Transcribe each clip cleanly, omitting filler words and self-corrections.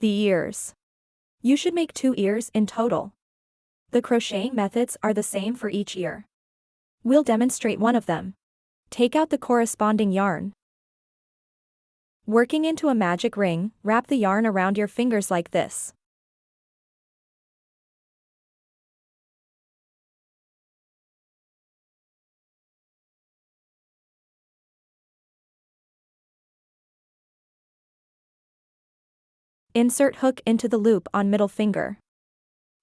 The ears. You should make 2 ears in total. The crocheting methods are the same for each ear. We'll demonstrate one of them. Take out the corresponding yarn. Working into a magic ring, wrap the yarn around your fingers like this. Insert hook into the loop on middle finger.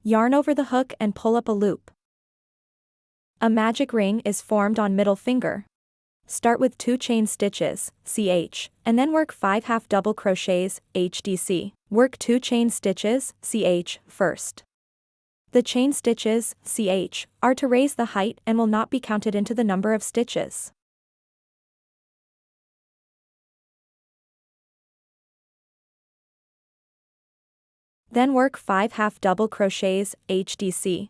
Yarn over the hook and pull up a loop. A magic ring is formed on middle finger. Start with 2 chain stitches, CH, and then work 5 half double crochets, HDC. Work 2 chain stitches, CH, first. The chain stitches, CH, are to raise the height and will not be counted into the number of stitches. Then work 5 half double crochets, HDC.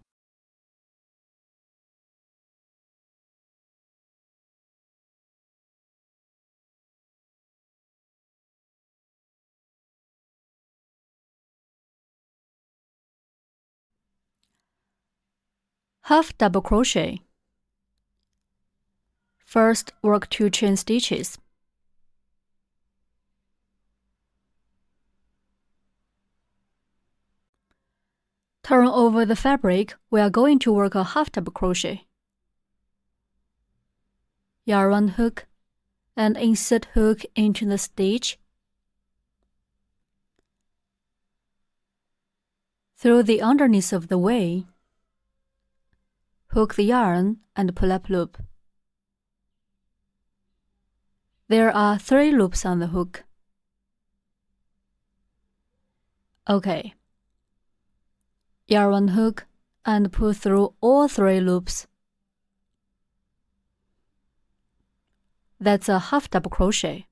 Half double crochet. First, work 2 chain stitches. Turn over the fabric. We are going to work a half double crochet. Yarn around hook and insert hook into the stitch. Through the underneath of the way. Hook the yarn and pull up loop. There are 3 loops on the hook. Okay. Yarn around hook and pull through all 3 loops. That's a half double crochet.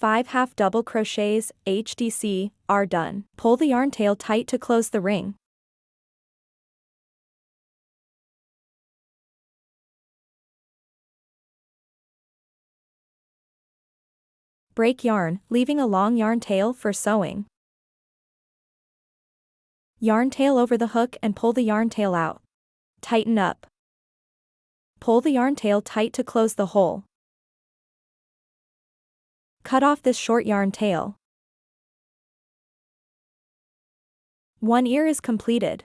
Five half double crochets, HDC, are done. Pull the yarn tail tight to close the ring. Break yarn, leaving a long yarn tail for sewing. Yarn tail over the hook and pull the yarn tail out. Tighten up. Pull the yarn tail tight to close the hole. Cut off this short yarn tail. 1 ear is completed.